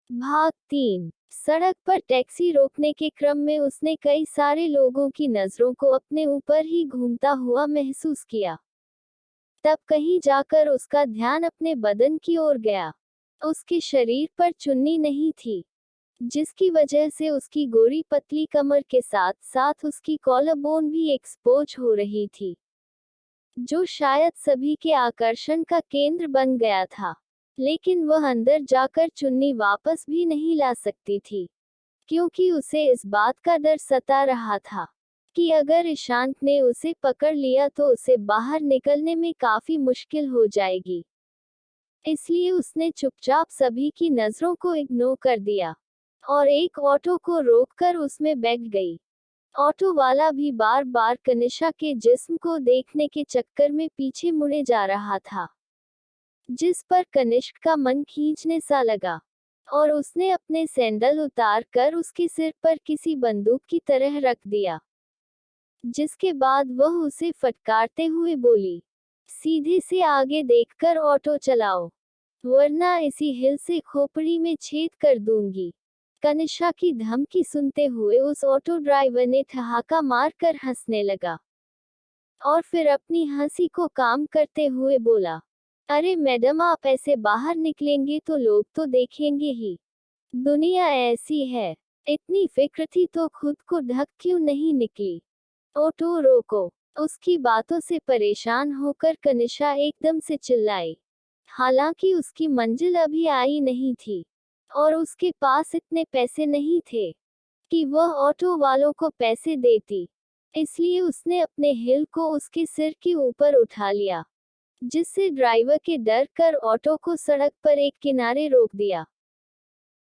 भाग 3। सड़क पर टैक्सी रोकने के क्रम में उसने कई सारे लोगों की नजरों को अपने ऊपर ही घूमता हुआ महसूस किया। तब कहीं जाकर उसका ध्यान अपने बदन की ओर गया। उसके शरीर पर चुन्नी नहीं थी, जिसकी वजह से उसकी गोरी पतली कमर के साथ साथ उसकी कॉलर बोन भी एक्सपोज हो रही थी, जो शायद सभी के आकर्षण का केंद्र बन गया था। लेकिन वह अंदर जाकर चुन्नी वापस भी नहीं ला सकती थी, क्योंकि उसे इस बात का डर सता रहा था कि अगर ईशांत ने उसे पकड़ लिया तो उसे बाहर निकलने में काफी मुश्किल हो जाएगी। इसलिए उसने चुपचाप सभी की नजरों को इग्नोर कर दिया और एक ऑटो को रोककर उसमें बैठ गई। ऑटो वाला भी बार बार कनिष्का के जिस्म को देखने के चक्कर में पीछे मुड़े जा रहा था, जिस पर कनिष्क का मन खींचने सा लगा और उसने अपने सैंडल उतार कर उसके सिर पर किसी बंदूक की तरह रख दिया, जिसके बाद वह उसे फटकारते हुए बोली, सीधे से आगे देखकर ऑटो चलाओ, वरना इसी हिल से खोपड़ी में छेद कर दूंगी। कनिष्का की धमकी सुनते हुए उस ऑटो ड्राइवर ने ठहाका मारकर हंसने लगा और फिर अपनी हंसी को काम करते हुए बोला, अरे मैडम, आप ऐसे बाहर निकलेंगे तो लोग तो देखेंगे ही। दुनिया ऐसी है। इतनी फिक्र थी तो खुद को ढक क्यों नहीं निकली। ऑटो रोको। उसकी बातों से परेशान होकर कनिष्का एकदम से चिल्लाई। हालांकि उसकी मंजिल अभी आई नहीं थी और उसके पास इतने पैसे नहीं थे कि वह ऑटो वालों को पैसे देती। इसलिए उसने अपने हिल को उसके सिर के ऊपर उठा लिया, जिससे ड्राइवर के डर कर ऑटो को सड़क पर एक किनारे रोक दिया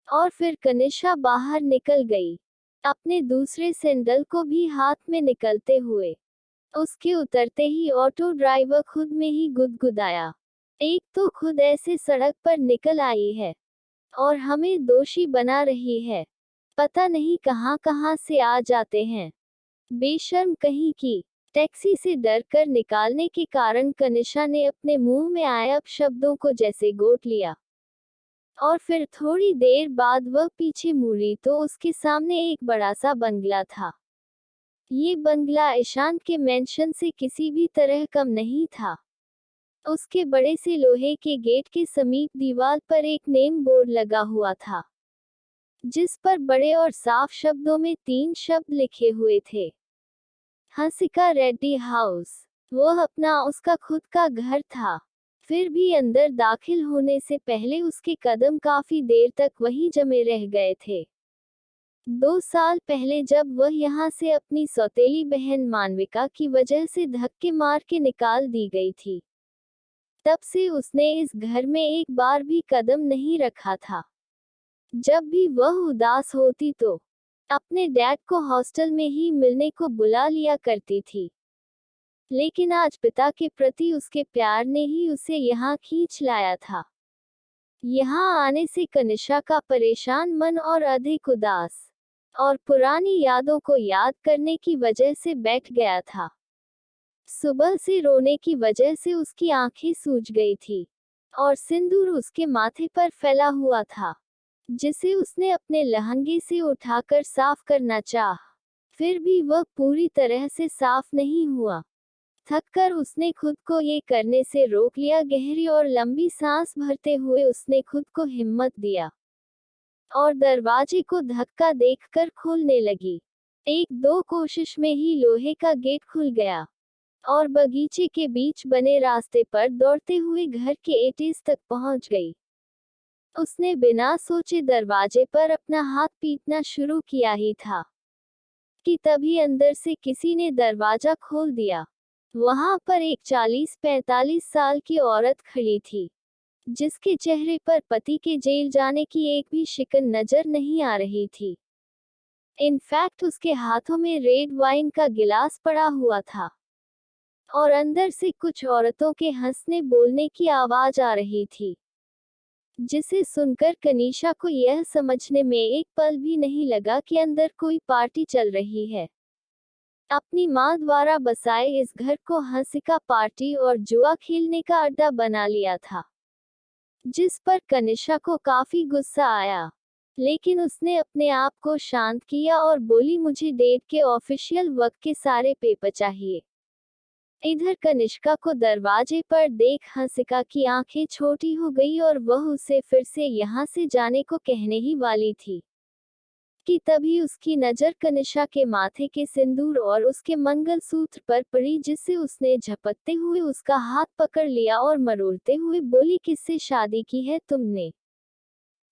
और फिर कनिष्का बाहर निकल गई, अपने दूसरे सैंडल को भी हाथ में निकलते हुए। उसके उतरते ही ऑटो ड्राइवर खुद में ही गुदगुदाया, एक तो खुद ऐसे सड़क पर निकल आई है और हमें दोषी बना रही है। पता नहीं कहां कहां से आ जाते हैं, बेशर्म कहीं की। टैक्सी से डर कर निकालने के कारण कनिष्का ने अपने मुंह में आए अपशब्दों को जैसे गोट लिया और फिर थोड़ी देर बाद वह पीछे मुड़ी तो उसके सामने एक बड़ा सा बंगला था। ये बंगला ईशांत के मेंशन से किसी भी तरह कम नहीं था। उसके बड़े से लोहे के गेट के समीप दीवार पर एक नेम बोर्ड लगा हुआ था, जिस पर बड़े और साफ शब्दों में 3 शब्द लिखे हुए थे, हंसिका रेड्डी हाउस। वह अपना उसका खुद का घर था। फिर भी अंदर दाखिल होने से पहले उसके कदम काफी देर तक वहीं जमे रह गए थे। 2 साल पहले जब वह यहाँ से अपनी सौतेली बहन मानविका की वजह से धक्के मार के निकाल दी गई थी, तब से उसने इस घर में एक बार भी कदम नहीं रखा था। जब भी वह उदास होती तो अपने डैड को हॉस्टल में ही मिलने को बुला लिया करती थी, लेकिन आज पिता के प्रति उसके प्यार ने ही उसे यहाँ खींच लाया था। यहाँ आने से कनिष्का का परेशान मन और अधिक उदास और पुरानी यादों को याद करने की वजह से बैठ गया था। सुबह से रोने की वजह से उसकी आंखें सूज गई थी और सिंदूर उसके माथे पर फैला हुआ था, जिसे उसने अपने लहंगे से उठाकर साफ करना चाहा, फिर भी वह पूरी तरह से साफ नहीं हुआ। थककर उसने खुद को ये करने से रोक लिया। गहरी और लंबी सांस भरते हुए उसने खुद को हिम्मत दिया और दरवाजे को धक्का देकर खोलने लगी। 1-2 कोशिश में ही लोहे का गेट खुल गया और बगीचे के बीच बने रास्ते पर दौड़ते हुए घर के एटीज तक पहुंच गई। उसने बिना सोचे दरवाजे पर अपना हाथ पीटना शुरू किया ही था कि तभी अंदर से किसी ने दरवाजा खोल दिया। वहां पर एक 40-45 साल की औरत खड़ी थी, जिसके चेहरे पर पति के जेल जाने की एक भी शिकन नजर नहीं आ रही थी। इनफैक्ट उसके हाथों में रेड वाइन का गिलास पड़ा हुआ था और अंदर से कुछ औरतों के हंसने बोलने की आवाज आ रही थी, जिसे सुनकर कनिष्का को यह समझने में एक पल भी नहीं लगा कि अंदर कोई पार्टी चल रही है। अपनी मां द्वारा बसाए इस घर को हंसिका पार्टी और जुआ खेलने का अड्डा बना लिया था, जिस पर कनिष्का को काफी गुस्सा आया। लेकिन उसने अपने आप को शांत किया और बोली, मुझे डेट के ऑफिशियल वक्त के सारे पेपर चाहिए। इधर कनिष्का को दरवाजे पर देख हंसिका की आंखें छोटी हो गई और वह उसे फिर से यहाँ से जाने को कहने ही वाली थी कि तभी उसकी नजर कनिष्का के माथे के सिंदूर और उसके मंगलसूत्र पर पड़ी, जिससे उसने झपकते हुए उसका हाथ पकड़ लिया और मरोड़ते हुए बोली, किससे शादी की है तुमने?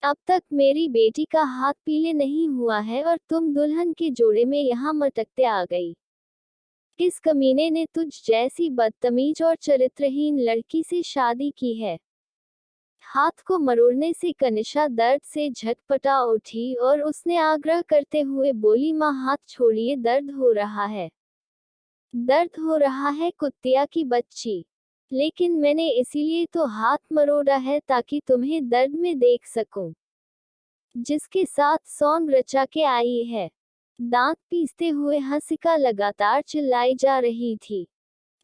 अब तक मेरी बेटी का हाथ पीले नहीं हुआ है और तुम दुल्हन के जोड़े में यहाँ मटकते आ गई। किस कमीने ने तुझ जैसी बदतमीज और चरित्रहीन लड़की से शादी की है? हाथ को मरोड़ने से कनिष्का दर्द से झटपटा उठी और उसने आग्रह करते हुए बोली, माँ हाथ छोड़िए, दर्द हो रहा है। दर्द हो रहा है कुत्तिया की बच्ची। लेकिन मैंने इसीलिए तो हाथ मरोड़ा है ताकि तुम्हें दर्द में देख सकूं। जिसके साथ सॉन्ग रचा के आई है। दांत पीसते हुए हंसिका लगातार चिल्लाई जा रही थी,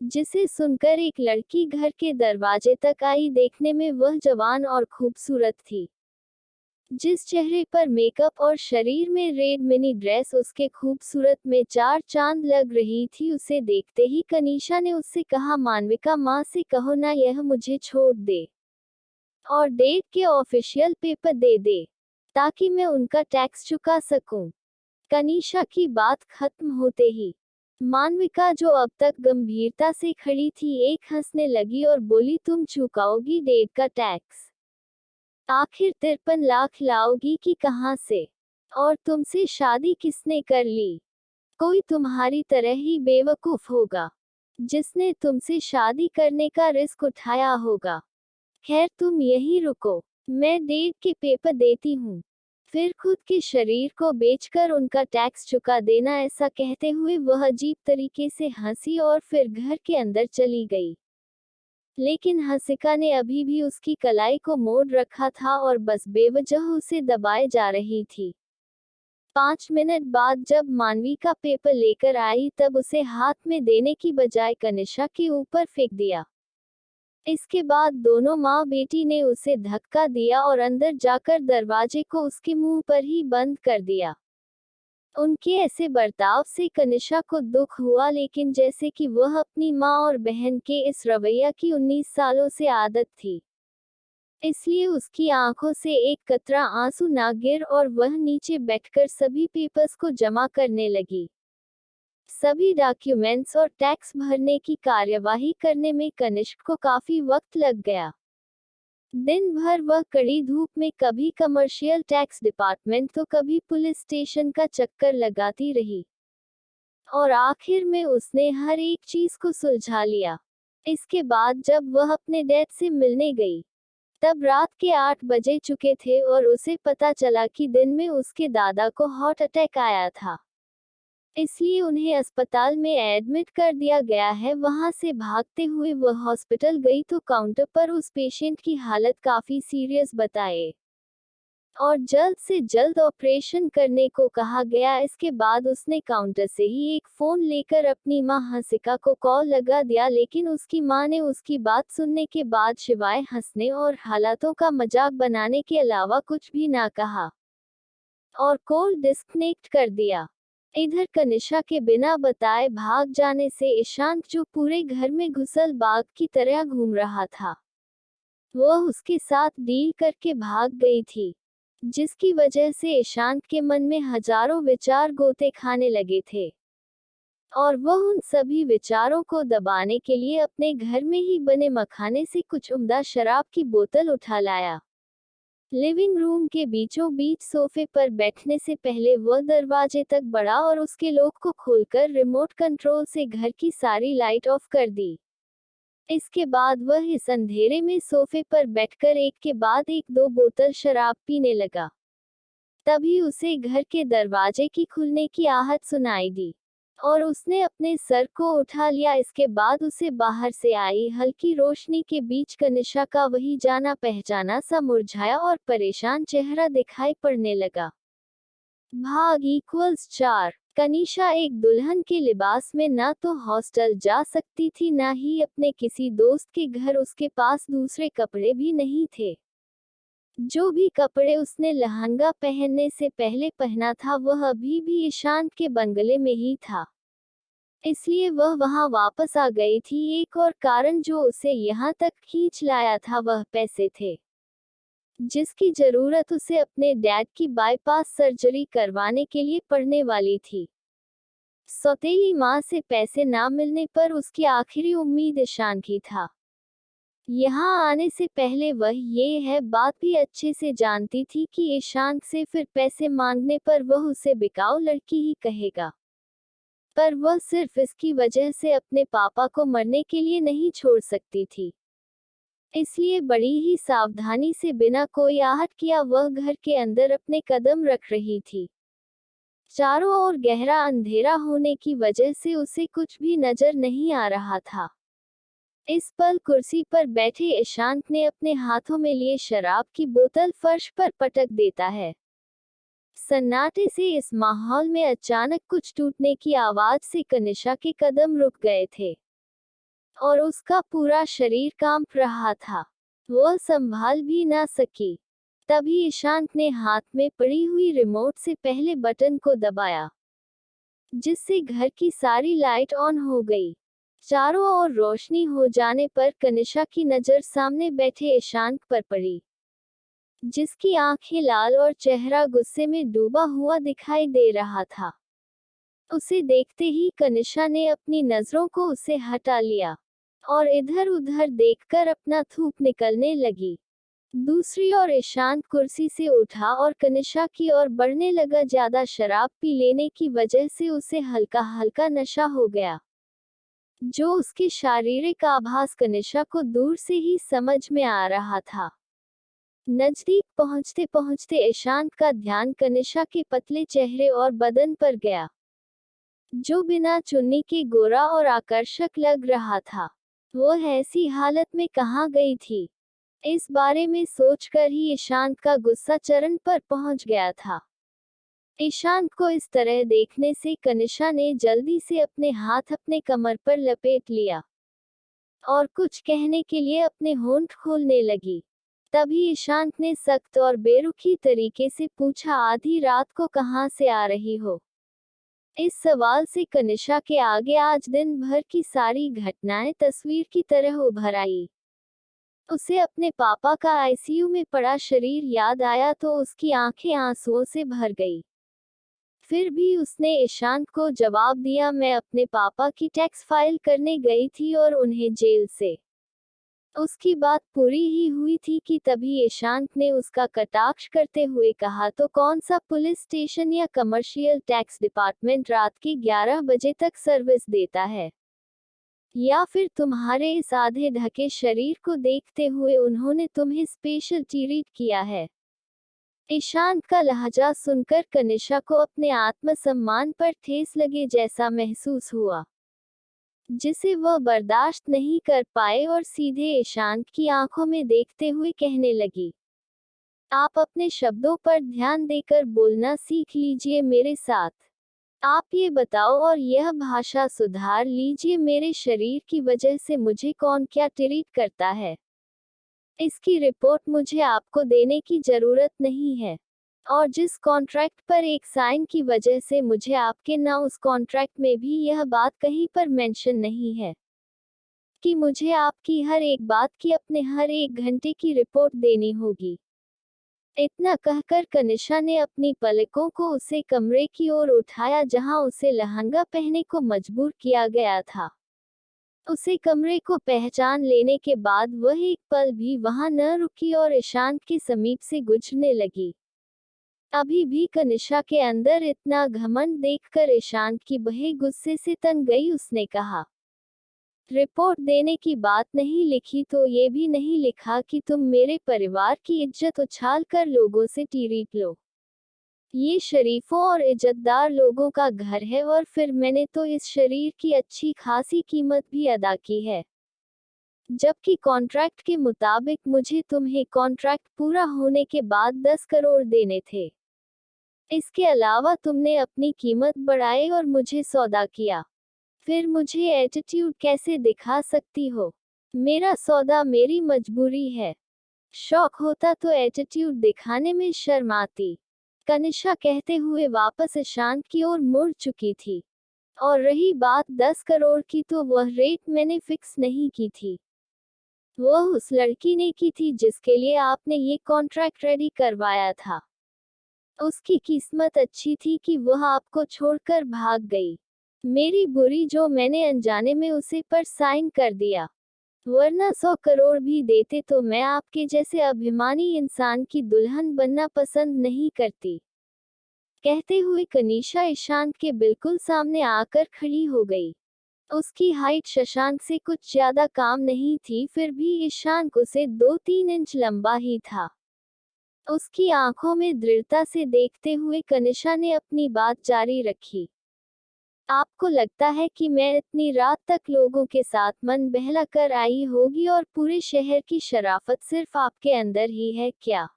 जिसे सुनकर एक लड़की घर के दरवाजे तक आई। देखने में वह जवान और खूबसूरत थी, जिस चेहरे पर मेकअप और शरीर में रेड मिनी ड्रेस उसके खूबसूरत में चार चांद लग रही थी। उसे देखते ही कनीशा ने उससे कहा, मानविका, माँ से कहो ना यह मुझे छोड़ दे और डेट के ऑफिशियल पेपर दे दे ताकि मैं उनका टैक्स चुका सकूं। कनीशा की बात खत्म होते ही मानविका, जो अब तक गंभीरता से खड़ी थी, एक हंसने लगी और बोली, तुम चुकाओगी डेट का टैक्स? आखिर 53 लाख लाओगी कि कहां से? और तुमसे शादी किसने कर ली? कोई तुम्हारी तरह ही बेवकूफ होगा जिसने तुमसे शादी करने का रिस्क उठाया होगा। खैर तुम यहीं रुको, मैं डेट के पेपर देती हूँ, फिर खुद के शरीर को बेचकर उनका टैक्स चुका देना। ऐसा कहते हुए वह अजीब तरीके से हंसी और फिर घर के अंदर चली गई। लेकिन हंसिका ने अभी भी उसकी कलाई को मोड़ रखा था और बस बेवजह उसे दबाए जा रही थी। 5 मिनट बाद जब मानवी का पेपर लेकर आई, तब उसे हाथ में देने की बजाय कनिष्का के ऊपर फेंक दिया। इसके बाद दोनों माँ बेटी ने उसे धक्का दिया और अंदर जाकर दरवाजे को उसके मुंह पर ही बंद कर दिया। उनके ऐसे बर्ताव से कनिष्का को दुख हुआ, लेकिन जैसे कि वह अपनी माँ और बहन के इस रवैया की 19 सालों से आदत थी, इसलिए उसकी आंखों से एक कतरा आंसू ना गिर और वह नीचे बैठकर सभी पेपर्स को जमा करने लगी। सभी डॉक्यूमेंट्स और टैक्स भरने की कार्यवाही करने में कनिष्क को काफी वक्त लग गया। दिन भर वह कड़ी धूप में कभी कमर्शियल टैक्स डिपार्टमेंट तो कभी पुलिस स्टेशन का चक्कर लगाती रही और आखिर में उसने हर एक चीज को सुलझा लिया। इसके बाद जब वह अपने डैड से मिलने गई, तब रात के 8 बजे चुके थे और उसे पता चला कि दिन में उसके दादा को हार्ट अटैक आया था, इसलिए उन्हें अस्पताल में एडमिट कर दिया गया है। वहां से भागते हुए वह हॉस्पिटल गई तो काउंटर पर उस पेशेंट की हालत काफी सीरियस बताए और जल्द से जल्द ऑपरेशन करने को कहा गया। इसके बाद उसने काउंटर से ही एक फोन लेकर अपनी मां हंसिका को कॉल लगा दिया, लेकिन उसकी मां ने उसकी बात सुनने के बाद सिवाय हंसने और हालातों का मजाक बनाने के अलावा कुछ भी ना कहा और कॉल डिस्कनेक्ट कर दिया। इधर कनिष्का के बिना बताए भाग जाने से ईशांत, जो पूरे घर में घुसल बाघ की तरह घूम रहा था, वह उसके साथ डील करके भाग गई थी, जिसकी वजह से ईशांत के मन में हजारों विचार गोते खाने लगे थे और वह उन सभी विचारों को दबाने के लिए अपने घर में ही बने मखाने से कुछ उम्दा शराब की बोतल उठा लाया। लिविंग रूम के बीचों बीच सोफे पर बैठने से पहले वह दरवाजे तक बढ़ा और उसके लॉक को खोलकर रिमोट कंट्रोल से घर की सारी लाइट ऑफ कर दी। इसके बाद वह इस अंधेरे में सोफे पर बैठकर एक के बाद एक 2 बोतल शराब पीने लगा। तभी उसे घर के दरवाजे की खुलने की आहट सुनाई दी और उसने अपने सर को उठा लिया। इसके बाद उसे बाहर से आई हल्की रोशनी के बीच कनिष्का का वही जाना पहचाना सा मुरझाया और परेशान चेहरा दिखाई पड़ने लगा। भाग = 4। कनिष्का एक दुल्हन के लिबास में ना तो हॉस्टल जा सकती थी, ना ही अपने किसी दोस्त के घर। उसके पास दूसरे कपड़े भी नहीं थे। जो भी कपड़े उसने लहंगा पहनने से पहले पहना था वह अभी भी ईशांत के बंगले में ही था, इसलिए वह वहां वापस आ गई थी। एक और कारण जो उसे यहाँ तक खींच लाया था वह पैसे थे, जिसकी जरूरत उसे अपने डैड की बाईपास सर्जरी करवाने के लिए पड़ने वाली थी। सौतेली माँ से पैसे ना मिलने पर उसकी आखिरी उम्मीद ईशान की था। यहाँ आने से पहले वह ये बात भी अच्छे से जानती थी कि ईशान से फिर पैसे मांगने पर वह उसे बिकाऊ लड़की ही कहेगा, पर वह सिर्फ इसकी वजह से अपने पापा को मरने के लिए नहीं छोड़ सकती थी। इसलिए बड़ी ही सावधानी से बिना कोई आहट किया वह घर के अंदर अपने कदम रख रही थी। चारों ओर गहरा अंधेरा होने की वजह से उसे कुछ भी नजर नहीं आ रहा था। इस पल कुर्सी पर बैठे ईशांत ने अपने हाथों में लिए शराब की बोतल फर्श पर पटक देता है। सन्नाटे से इस माहौल में अचानक कुछ टूटने की आवाज से कनिशा के कदम रुक गए थे और उसका पूरा शरीर कांप रहा था। वह संभाल भी ना सकी। तभी ईशांत ने हाथ में पड़ी हुई रिमोट से पहले बटन को दबाया, जिससे घर की सारी लाइट ऑन हो गई। चारों ओर रोशनी हो जाने पर कनिशा की नजर सामने बैठे ईशांत पर पड़ी, जिसकी आंखें लाल और चेहरा गुस्से में डूबा हुआ दिखाई दे रहा था। उसे देखते ही कनिशा ने अपनी नजरों को उसे हटा लिया और इधर उधर देखकर अपना थूक निकलने लगी। दूसरी ओर ईशांत कुर्सी से उठा और कनिशा की ओर बढ़ने लगा। ज्यादा शराब पी लेने की वजह से उसे हल्का हल्का नशा हो गया, जो उसके शारीरिक आभास कनिशा को दूर से ही समझ में आ रहा था। नजदीक पहुंचते पहुंचते ईशांत का ध्यान कनिशा के पतले चेहरे और बदन पर गया, जो बिना चुन्नी के गोरा और आकर्षक लग रहा था। वह ऐसी हालत में कहाँ गई थी, इस बारे में सोचकर ही ईशांत का गुस्सा चरम पर पहुंच गया था। ईशांत को इस तरह देखने से कनिशा ने जल्दी से अपने हाथ अपने कमर पर लपेट लिया और कुछ कहने के लिए अपने होंठ खोलने लगी। तभी ईशांत ने सख्त और बेरुखी तरीके से पूछा, आधी रात को कहाँ से आ रही हो? इस सवाल से कनिशा के आगे आज दिन भर की सारी घटनाएं तस्वीर की तरह उभर आई। उसे अपने पापा का आईसीयू में पड़ा शरीर याद आया तो उसकी आंखें आंसुओं से भर गई। फिर भी उसने ईशांत को जवाब दिया, मैं अपने पापा की टैक्स फाइल करने गई थी और उन्हें जेल से। उसकी बात पूरी ही हुई थी कि तभी ईशांत ने उसका कटाक्ष करते हुए कहा, तो कौन सा पुलिस स्टेशन या कमर्शियल टैक्स डिपार्टमेंट रात के 11 बजे तक सर्विस देता है? या फिर तुम्हारे इस आधे ढके शरीर को देखते हुए उन्होंने तुम्हें स्पेशल ट्रीट किया है? ईशांत का लहजा सुनकर कनिशा को अपने आत्मसम्मान पर ठेस लगे जैसा महसूस हुआ, जिसे वह बर्दाश्त नहीं कर पाए और सीधे ईशांत की आंखों में देखते हुए कहने लगी, आप अपने शब्दों पर ध्यान देकर बोलना सीख लीजिए मेरे साथ। आप ये बताओ और यह भाषा सुधार लीजिए, मेरे शरीर की वजह से मुझे कौन क्या ट्रीट करता है, इसकी रिपोर्ट मुझे आपको देने की जरूरत नहीं है। और जिस कॉन्ट्रैक्ट पर एक साइन की वजह से मुझे आपके ना, उस कॉन्ट्रैक्ट में भी यह बात कहीं पर मेंशन नहीं है कि मुझे आपकी हर एक बात की अपने हर एक घंटे की रिपोर्ट देनी होगी। इतना कहकर कनिशा ने अपनी पलकों को उसे कमरे की ओर उठाया जहां उसे लहंगा पहनने को मजबूर किया गया था। उसे कमरे को पहचान लेने के बाद वह एक पल भी वहां न रुकी और ईशांत के समीप से गुजरने लगी। अभी भी कनिशा के अंदर इतना घमंड देखकर ईशांत की बहन गुस्से से तंग गई। उसने कहा, रिपोर्ट देने की बात नहीं लिखी तो ये भी नहीं लिखा कि तुम मेरे परिवार की इज्जत उछाल कर लोगों से ट्रीट लो। ये शरीफों और इज्जतदार लोगों का घर है और फिर मैंने तो इस शरीर की अच्छी खासी कीमत भी अदा की है, जबकि कॉन्ट्रैक्ट के मुताबिक मुझे तुम्हें कॉन्ट्रैक्ट पूरा होने के बाद 10 करोड़ देने थे। इसके अलावा तुमने अपनी कीमत बढ़ाई और मुझे सौदा किया। फिर मुझे एटीट्यूड कैसे दिखा सकती हो? मेरा सौदा मेरी मजबूरी है। शौक होता तो एटीट्यूड दिखाने में शर्माती, कनिष्का कहते हुए वापस ईशान की ओर मुड़ चुकी थी। और रही बात 10 करोड़ की, तो वह रेट मैंने फिक्स नहीं की थी। वह उस लड़की ने की थी जिसके लिए आपने ये कॉन्ट्रैक्ट रेडी करवाया था। उसकी किस्मत अच्छी थी कि वह आपको छोड़कर भाग गई। मेरी बुरी जो मैंने अनजाने में उसे पर साइन कर दिया, वरना 100 करोड़ भी देते तो मैं आपके जैसे अभिमानी इंसान की दुल्हन बनना पसंद नहीं करती। कहते हुए कनिष्का ईशान के बिल्कुल सामने आकर खड़ी हो गई। उसकी हाइट शशांक से कुछ ज्यादा काम नहीं थी, फिर भी ईशान उसे 2-3 इंच लंबा ही था। उसकी आंखों में दृढ़ता से देखते हुए कनिष्का ने अपनी बात जारी रखी। आपको लगता है कि मैं इतनी रात तक लोगों के साथ मन बहला कर आई होगी और पूरे शहर की शराफत सिर्फ आपके अंदर ही है क्या?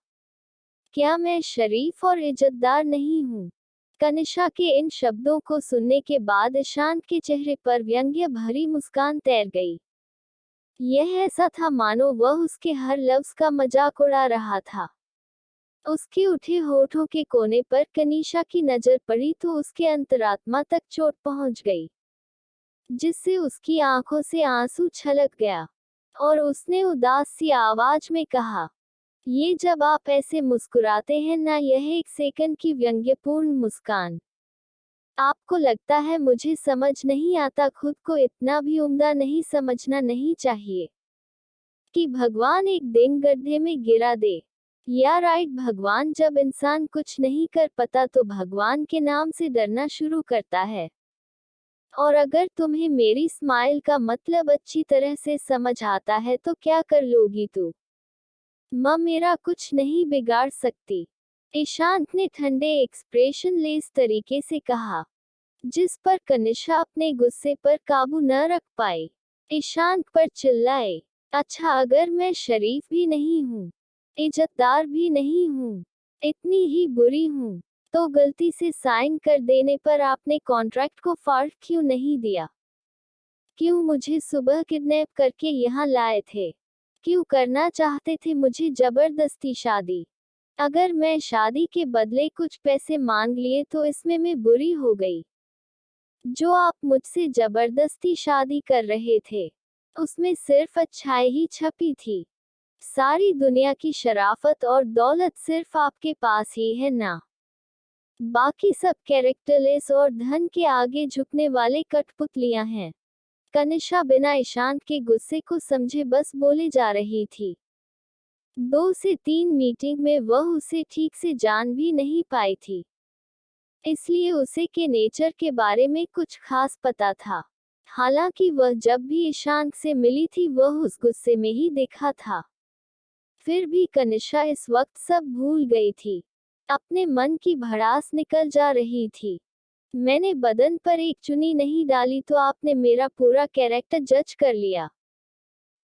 क्या मैं शरीफ और इज्जतदार नहीं हूँ? कनिष्का के इन शब्दों को सुनने के बाद ईशान के चेहरे पर व्यंग्य भरी मुस्कान तैर गई। यह ऐसा था मानो वह उसके हर लफ्ज का मजाक उड़ा रहा था। उसके उठे होठों के कोने पर कनिष्का की नजर पड़ी तो उसके अंतरात्मा तक चोट पहुंच गई, जिससे उसकी आंखों से आंसू छलक गया और उसने उदास सी आवाज में कहा, ये जब आप ऐसे मुस्कुराते हैं ना, यह एक सेकंड की व्यंग्यपूर्ण मुस्कान। आपको लगता है मुझे समझ नहीं आता? खुद को इतना भी उम्दा नहीं समझना नहीं चाहिए कि भगवान एक दिन गड्ढे में गिरा दे। या राइट, भगवान जब इंसान कुछ नहीं कर पाता तो भगवान के नाम से डरना शुरू करता है। और अगर तुम्हें मेरी स्माइल का मतलब अच्छी तरह से समझ आता है तो क्या कर लोगी तू? मेरा कुछ नहीं बिगाड़ सकती, ईशांत ने ठंडे एक्सप्रेशन लेस तरीके से कहा, जिस पर कनिष्का अपने गुस्से पर काबू न रख पाई। ईशांत पर चिल्लाए, अच्छा अगर मैं शरीफ भी नहीं हूँ, इज्जतदार भी नहीं हूँ, इतनी ही बुरी हूँ, तो गलती से साइन कर देने पर आपने कॉन्ट्रैक्ट को फाड़ क्यों नहीं दिया? क्यों मुझे सुबह किडनैप करके यहाँ लाए थे? क्यों करना चाहते थे मुझे जबरदस्ती शादी? अगर मैं शादी के बदले कुछ पैसे मांग लिए तो इसमें मैं बुरी हो गई। जो आप मुझसे जबरदस्ती शादी कर रहे थे, उसमें सिर्फ अच्छाई ही छपी थी। सारी दुनिया की शराफत और दौलत सिर्फ आपके पास ही है ना? बाकी सब कैरेक्टरलेस और धन के आगे झुकने वाले कठपुतलियां हैं। कनिष्का बिना ईशांत के गुस्से को समझे बस बोले जा रही थी। 2 से 3 मीटिंग में वह उसे ठीक से जान भी नहीं पाई थी, इसलिए उसे के नेचर के बारे में कुछ खास पता था। हालांकि वह जब भी ईशांत से मिली थी वह उस गुस्से में ही देखा था। फिर भी कनिष्का इस वक्त सब भूल गई थी। अपने मन की भड़ास निकल जा रही थी। मैंने बदन पर एक चुन्नी नहीं डाली तो आपने मेरा पूरा कैरेक्टर जज कर लिया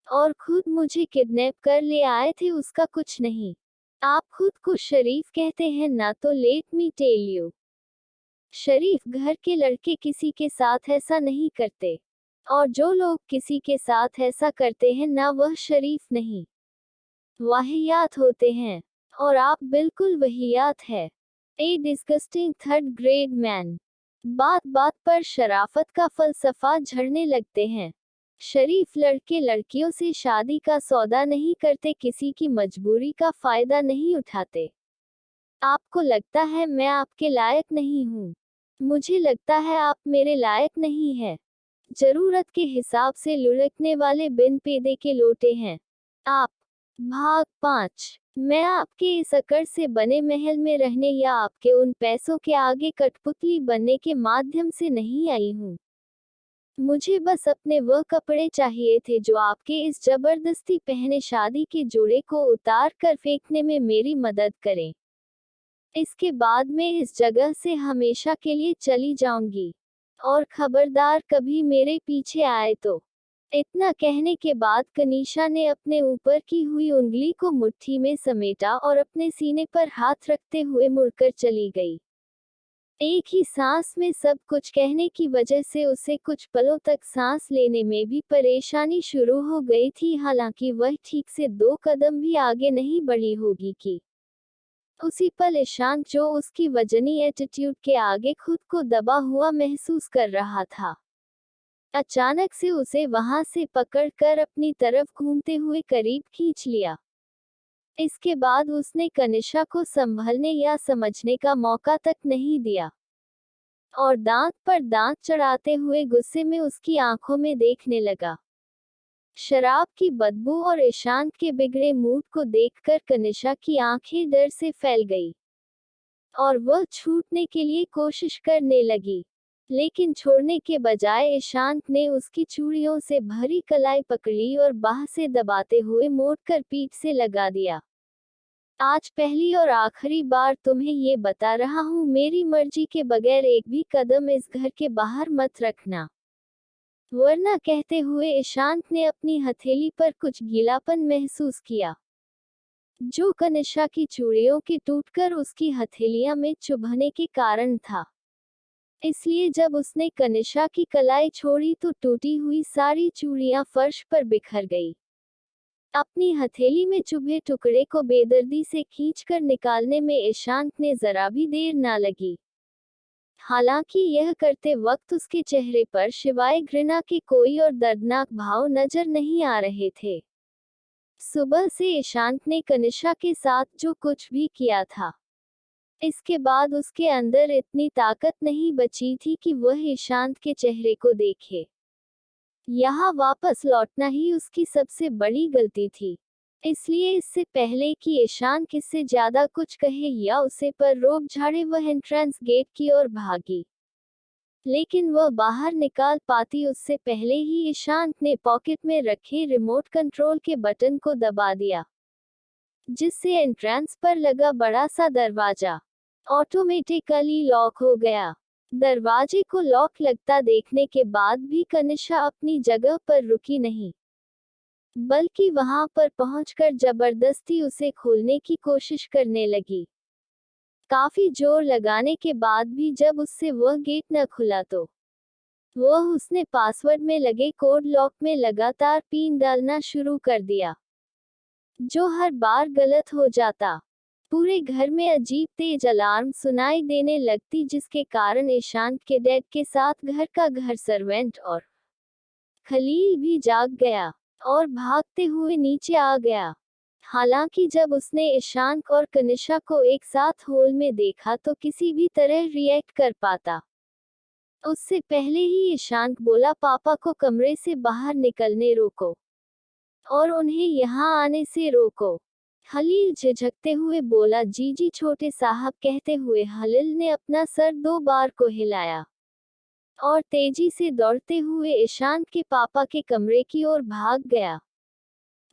और खुद मुझे किडनैप कर ले आए थे, उसका कुछ नहीं। आप खुद को शरीफ कहते हैं ना, तो लेट मी टेल यू, शरीफ घर के लड़के किसी के साथ ऐसा नहीं करते, और जो लोग किसी के साथ ऐसा करते हैं ना, वह शरीफ नहीं, वाहियात होते हैं। और आप बिल्कुल वहियात है, ए डिस्गस्टिंग थर्ड ग्रेड मैन। बात बात पर शराफत का फलसफा झड़ने लगते हैं। शरीफ लड़के लड़कियों से शादी का सौदा नहीं करते, किसी की मजबूरी का फायदा नहीं उठाते। आपको लगता है मैं आपके लायक नहीं हूँ। मुझे लगता है आप मेरे लायक नहीं है। जरूरत के हिसाब से लुढ़कने वाले बिन पेदे के लोटे हैं आप। भाग 5। मैं आपके इस अकड़ से बने महल में रहने या आपके उन पैसों के आगे कठपुतली बनने के माध्यम से नहीं आई हूँ। मुझे बस अपने वह कपड़े चाहिए थे जो आपके इस जबरदस्ती पहने शादी के जोड़े को उतार कर फेंकने में मेरी मदद करें। इसके बाद मैं इस जगह से हमेशा के लिए चली जाऊंगी, और खबरदार कभी मेरे पीछे आए तो। इतना कहने के बाद कनिष्का ने अपने ऊपर की हुई उंगली को मुट्ठी में समेटा और अपने सीने पर हाथ रखते हुए मुड़कर चली गई। एक ही सांस में सब कुछ कहने की वजह से उसे कुछ पलों तक सांस लेने में भी परेशानी शुरू हो गई थी। हालांकि वह ठीक से 2 कदम भी आगे नहीं बढ़ी होगी कि उसी पल ईशांत, जो उसकी वजनी एटीट्यूड के आगे खुद को दबा हुआ महसूस कर रहा था, अचानक से उसे वहां से पकड़कर अपनी तरफ घूमते हुए करीब खींच लिया। इसके बाद उसने कनिष्का को संभलने या समझने का मौका तक नहीं दिया और दांत पर दांत चढ़ाते हुए गुस्से में उसकी आंखों में देखने लगा। शराब की बदबू और ईशांत के बिगड़े मूड को देखकर कनिष्का की आंखें डर से फैल गई और वह छूटने के लिए कोशिश करने लगी, लेकिन छोड़ने के बजाय ईशांत ने उसकी चूड़ियों से भरी कलाई पकड़ी और बाह से दबाते हुए मोड़कर पीठ से लगा दिया। आज पहली और आखिरी बार तुम्हें ये बता रहा हूँ, मेरी मर्जी के बगैर एक भी कदम इस घर के बाहर मत रखना, वरना, कहते हुए ईशांत ने अपनी हथेली पर कुछ गीलापन महसूस किया, जो कनिष्का की चूड़ियों के टूटकर उसकी हथेलियां में चुभने के कारण था। इसलिए जब उसने कनिष्का की कलाई छोड़ी तो टूटी हुई सारी चूड़ियां फर्श पर बिखर गई। अपनी हथेली में चुभे टुकड़े को बेदर्दी से खींचकर निकालने में ईशांत ने जरा भी देर ना लगी। हालांकि यह करते वक्त उसके चेहरे पर सिवाय घृणा के कोई और दर्दनाक भाव नजर नहीं आ रहे थे। सुबह से ईशांत ने कनिष्का के साथ जो कुछ भी किया था, इसके बाद उसके अंदर इतनी ताकत नहीं बची थी कि वह ईशांत के चेहरे को देखे। यहाँ वापस लौटना ही उसकी सबसे बड़ी गलती थी। इसलिए इससे पहले कि ईशांत किससे ज्यादा कुछ कहे या उसे पर रोक झाड़े, वह एंट्रेंस गेट की ओर भागी। लेकिन वह बाहर निकाल पाती उससे पहले ही ईशांत ने पॉकेट में रखे रिमोट कंट्रोल के बटन को दबा दिया, जिससे एंट्रेंस पर लगा बड़ा सा दरवाजा ऑटोमेटिकली लॉक हो गया। दरवाजे को लॉक लगता देखने के बाद भी कनिष्का अपनी जगह पर रुकी नहीं, बल्कि वहां पर पहुंचकर जबरदस्ती उसे खोलने की कोशिश करने लगी। काफी जोर लगाने के बाद भी जब उससे वह गेट न खुला तो उसने पासवर्ड में लगे कोड लॉक में लगातार पिन डालना शुरू कर दिया, जो हर बार गलत हो जाता। पूरे घर में अजीब तेज अलार्म सुनाई देने लगती, जिसके कारण ईशांत के डैड के साथ घर का घर सर्वेंट और खलील भी जाग गया और भागते हुए नीचे आ गया। हालांकि जब उसने ईशांत और कनिष्का को एक साथ हॉल में देखा तो किसी भी तरह रिएक्ट कर पाता, उससे पहले ही ईशांत बोला, पापा को कमरे से बाहर निकलने रोको और उन्हें यहाँ आने से रोको। खलील झिझकते हुए बोला, जी जी छोटे साहब, कहते हुए खलील ने अपना सर 2 बार को हिलाया और तेजी से दौड़ते हुए ईशांत के पापा के कमरे की ओर भाग गया।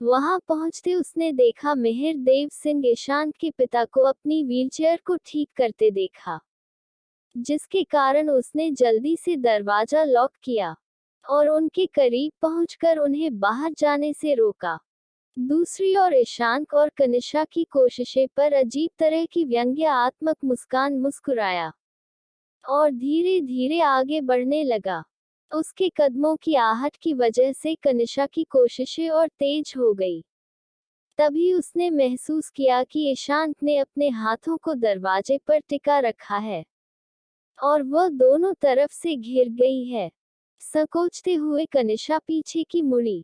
वहां पहुंचते उसने देखा मिहिर देव सिंह ईशांत के पिता को अपनी व्हीलचेयर को ठीक करते देखा, जिसके कारण उसने जल्दी से दरवाजा लॉक किया और उनके करीब पहुंचकर उन्हें बाहर जाने से रोका। दूसरी ओर ईशांत और कनिष्का की कोशिशें पर अजीब तरह की व्यंग्यात्मक मुस्कान मुस्कुराया और धीरे धीरे आगे बढ़ने लगा। उसके कदमों की आहट की वजह से कनिष्का की कोशिशें और तेज हो गई। तभी उसने महसूस किया कि ईशांत ने अपने हाथों को दरवाजे पर टिका रखा है और वह दोनों तरफ से घिर गई है। संकोचते हुए कनिष्का पीछे की मुड़ी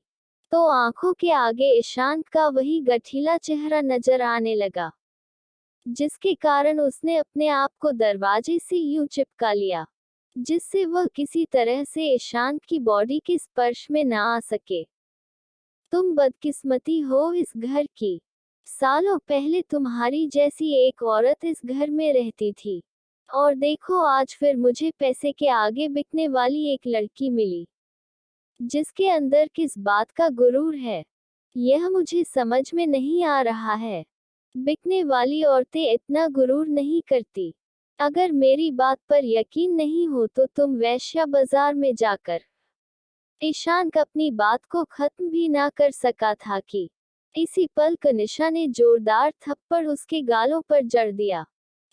तो आंखों के आगे ईशांत का वही गठीला चेहरा नजर आने लगा, जिसके कारण उसने अपने आप को दरवाजे से यूं चिपका लिया, जिससे वह किसी तरह से ईशांत की बॉडी के स्पर्श में न आ सके। तुम बदकिस्मती हो इस घर की। सालों पहले तुम्हारी जैसी एक औरत इस घर में रहती थी, और देखो आज फिर मुझे पैसे के आगे बिकने वाली एक लड़की मिली, जिसके अंदर किस बात का गुरूर है, यह मुझे समझ में नहीं आ रहा है। बिकने वाली औरतें इतना गुरूर नहीं करती। अगर मेरी बात पर यकीन नहीं हो तो तुम वैश्या बाजार में जाकर। ईशांत अपनी बात को खत्म भी ना कर सका था कि इसी पल कनिष्का ने जोरदार थप्पड़ उसके गालों पर जड़ दिया।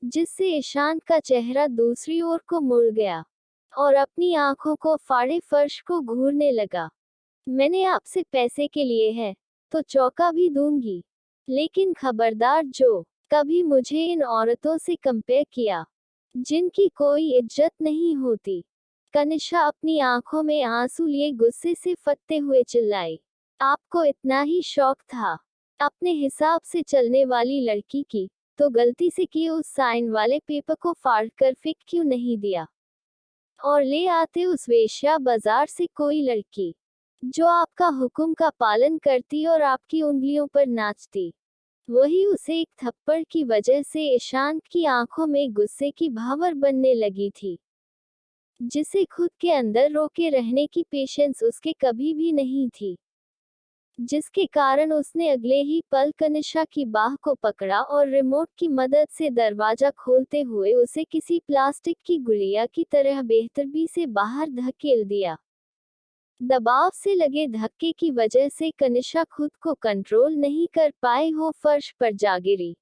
जिससे ईशांत का चेहरा दूसरी ओर को मुड़ गया और अपनी आंखों को फाड़े फर्श को घूरने लगा। मैंने आपसे पैसे के लिए है तो चौका भी दूंगी, लेकिन खबरदार जो कभी मुझे इन औरतों से कंपेयर किया जिनकी कोई इज्जत नहीं होती। कनिष्का अपनी आंखों में आंसू लिए गुस्से से फटते हुए चिल्लाई, आपको इतना ही शौक था अपने हिसाब से चलने वाली लड़की की, तो गलती से किए उस साइन वाले पेपर को फाड़ कर फेंक क्यों नहीं दिया और ले आते उस वेश्या बाजार से कोई लड़की जो आपका हुक्म का पालन करती और आपकी उंगलियों पर नाचती। वही उसे एक थप्पड़ की वजह से ईशांत की आंखों में गुस्से की भावर बनने लगी थी, जिसे खुद के अंदर रोके रहने की पेशेंस उसके कभी भी नहीं थी, जिसके कारण उसने अगले ही पल कनिष्का की बाह को पकड़ा और रिमोट की मदद से दरवाजा खोलते हुए उसे किसी प्लास्टिक की गुड़िया की तरह बेहतरबी से बाहर धकेल दिया। दबाव से लगे धक्के की वजह से कनिष्का खुद को कंट्रोल नहीं कर पाए हो फर्श पर जा गिरी।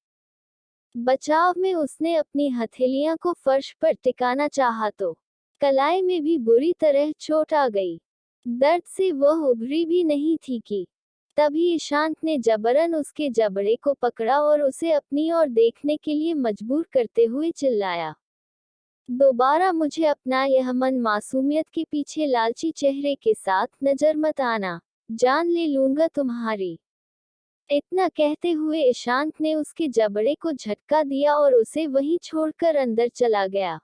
बचाव में उसने अपनी हथेलियां को फर्श पर टिकाना चाहा तो कलाई में भी बुरी तरह चोट आ गई। दर्द से वह उभरी भी नहीं थी कि तभी ईशांत ने जबरन उसके जबड़े को पकड़ा और उसे अपनी ओर देखने के लिए मजबूर करते हुए चिल्लाया, दोबारा मुझे अपना यह मन मासूमियत के पीछे लालची चेहरे के साथ नजर मत आना, जान ले लूंगा तुम्हारी। इतना कहते हुए ईशांत ने उसके जबड़े को झटका दिया और उसे वहीं छोड़कर अंदर चला गया।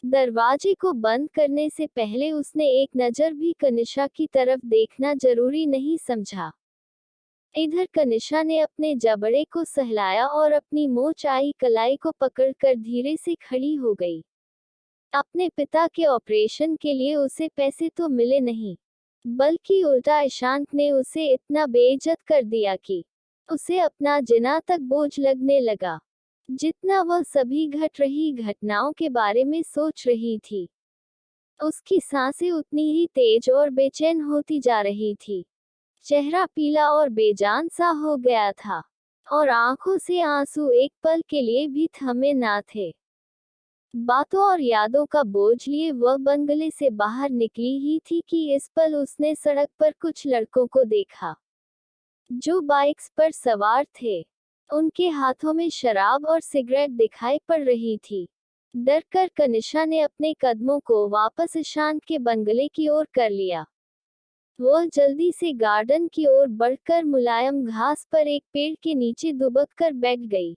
दरवाजे को बंद करने से पहले उसने एक नजर भी कनिष्का की तरफ देखना जरूरी नहीं समझा। इधर कनिष्का ने अपने जबड़े को सहलाया और अपनी मोच आई कलाई को पकड़कर धीरे से खड़ी हो गई। अपने पिता के ऑपरेशन के लिए उसे पैसे तो मिले नहीं, बल्कि उल्टा ईशांत ने उसे इतना बेइज्जत कर दिया कि उसे अपना जिना तक बोझ लगने लगा, जितना वह सभी घट रही घटनाओं के बारे में सोच रही थी। उसकी सांसें उतनी ही तेज और बेचैन होती जा रही थी। चेहरा पीला और बेजान सा हो गया था और आंखों से आंसू एक पल के लिए भी थमे ना थे। बातों और यादों का बोझ लिए वह बंगले से बाहर निकली ही थी कि इस पल उसने सड़क पर कुछ लड़कों को देखा जो बाइक्स पर सवार थे। उनके हाथों में शराब और सिगरेट दिखाई पड़ रही थी। डरकर कनिष्का ने अपने कदमों को वापस ईशांत के बंगले की ओर कर लिया। वह जल्दी से गार्डन की ओर बढ़कर मुलायम घास पर एक पेड़ के नीचे दुबक कर बैठ गई।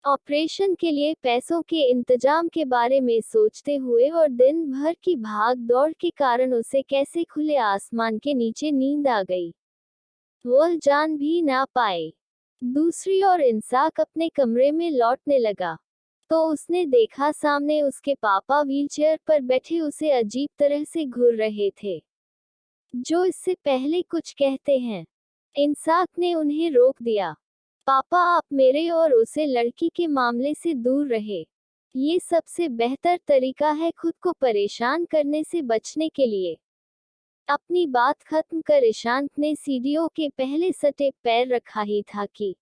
ऑपरेशन के लिए पैसों के इंतजाम के बारे में सोचते हुए और दिन भर की भाग दौड़ के कारण उसे कैसे खुले आसमान के नीचे नींद आ गई, वह जान भी ना पाए। दूसरी ओर इंसाक अपने कमरे में लौटने लगा तो उसने देखा सामने उसके पापा व्हीलचेयर पर बैठे उसे अजीब तरह से घूर रहे थे। जो इससे पहले कुछ कहते हैं, इंसाक ने उन्हें रोक दिया। पापा, आप मेरे और उसे लड़की के मामले से दूर रहे। ये सबसे बेहतर तरीका है खुद को परेशान करने से बचने के लिए। अपनी बात खत्म कर ईशांत ने सीढ़ियों के पहले सटे पैर रखा ही था कि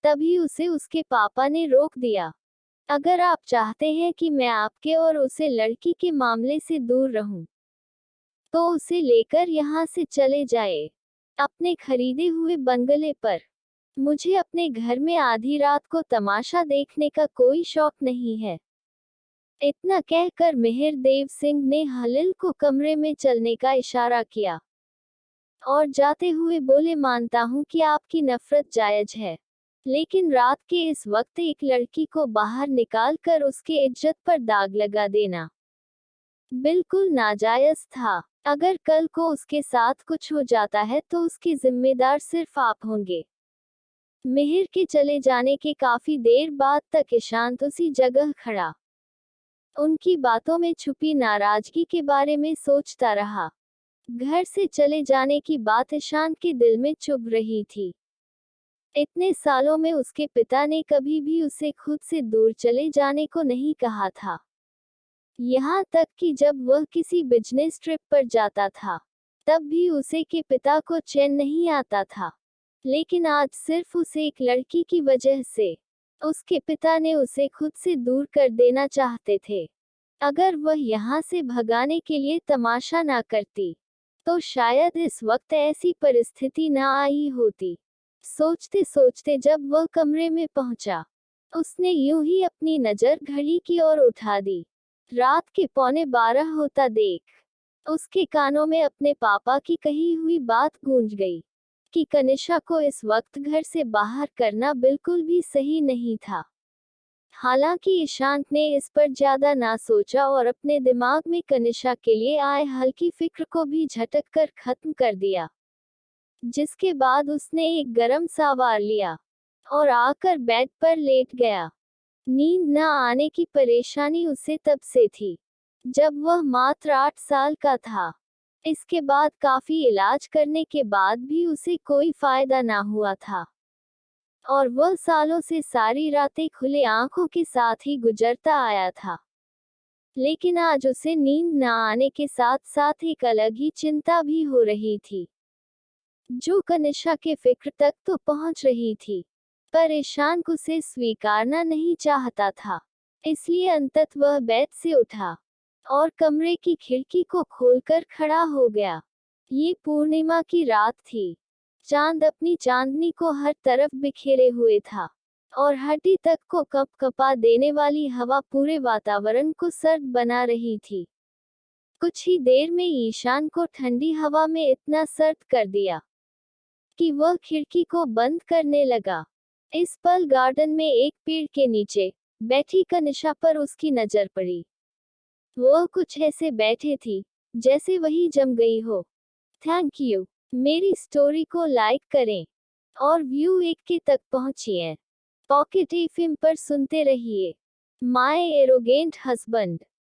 तभी उसे उसके पापा ने रोक दिया। अगर आप चाहते हैं कि मैं आपके और उसे लड़की के मामले से दूर रहूं, तो उसे लेकर यहाँ से चले जाए अपने खरीदे हुए बंगले पर। मुझे अपने घर में आधी रात को तमाशा देखने का कोई शौक नहीं है। इतना कहकर मिहिर देव सिंह ने हलिल को कमरे में चलने का इशारा किया और जाते हुए बोले, मानता हूँ कि आपकी नफरत जायज है, लेकिन रात के इस वक्त एक लड़की को बाहर निकाल कर उसके इज्जत पर दाग लगा देना बिल्कुल नाजायज था। अगर कल को उसके साथ कुछ हो जाता है तो उसके जिम्मेदार सिर्फ आप होंगे। मिहिर के चले जाने के काफी देर बाद तक ईशांत उसी जगह खड़ा उनकी बातों में छुपी नाराजगी के बारे में सोचता रहा। घर से चले जाने की बात ईशांत के दिल में चुभ रही थी। इतने सालों में उसके पिता ने कभी भी उसे खुद से दूर चले जाने को नहीं कहा था। यहाँ तक कि जब वह किसी बिजनेस ट्रिप पर जाता था तब भी उसे के पिता को चैन नहीं आता था। लेकिन आज सिर्फ उसे एक लड़की की वजह से उसके पिता ने उसे खुद से दूर कर देना चाहते थे। अगर वह यहाँ से भगाने के लिए तमाशा ना करती, तो शायद इस वक्त ऐसी परिस्थिति ना आई होती। सोचते सोचते जब वह कमरे में पहुंचा, उसने यूं ही अपनी नजर घड़ी की ओर उठा दी। रात के 11:15 होता देख उसके कानों में अपने पापा की कही हुई बात गूंज गई कि कनिष्का को इस वक्त घर से बाहर करना बिल्कुल भी सही नहीं था। हालांकि ईशांत ने इस पर ज्यादा ना सोचा और अपने दिमाग में कनिष्का के लिए आए हल्की फिक्र को भी झटक कर खत्म कर दिया। जिसके बाद उसने एक गरम सावार लिया और आकर बेड पर लेट गया। नींद न आने की परेशानी उसे तब से थी जब वह मात्र 8 साल का था। इसके बाद काफी इलाज करने के बाद भी उसे कोई फायदा ना हुआ था और वह सालों से सारी रातें खुले आंखों के साथ ही गुजरता आया था। लेकिन आज उसे नींद न आने के साथ साथ एक अलग ही चिंता भी हो रही थी, जो कनिष्का के फिक्र तक तो पहुंच रही थी, पर ईशान उसे स्वीकारना नहीं चाहता था। इसलिए अंततः वह बेड से उठा और कमरे की खिड़की को खोलकर खड़ा हो गया। ये पूर्णिमा की रात थी। चांद अपनी चांदनी को हर तरफ बिखेरे हुए था और हड्डी तक को कपकपा देने वाली हवा पूरे वातावरण को सर्द बना रही थी। कुछ ही देर में ईशान को ठंडी हवा में इतना सर्द कर दिया कि वह खिड़की को बंद करने लगा। इस पल गार्डन में एक पेड़ के नीचे बैठी कनिष्का पर उसकी नजर पड़ी। वह कुछ ऐसे बैठे थी जैसे वही जम गई हो। Thank you. मेरी स्टोरी को लाइक करें और व्यू 1 के तक पहुंचिए। पॉकेट एफएम पर सुनते रहिए। My arrogant husband.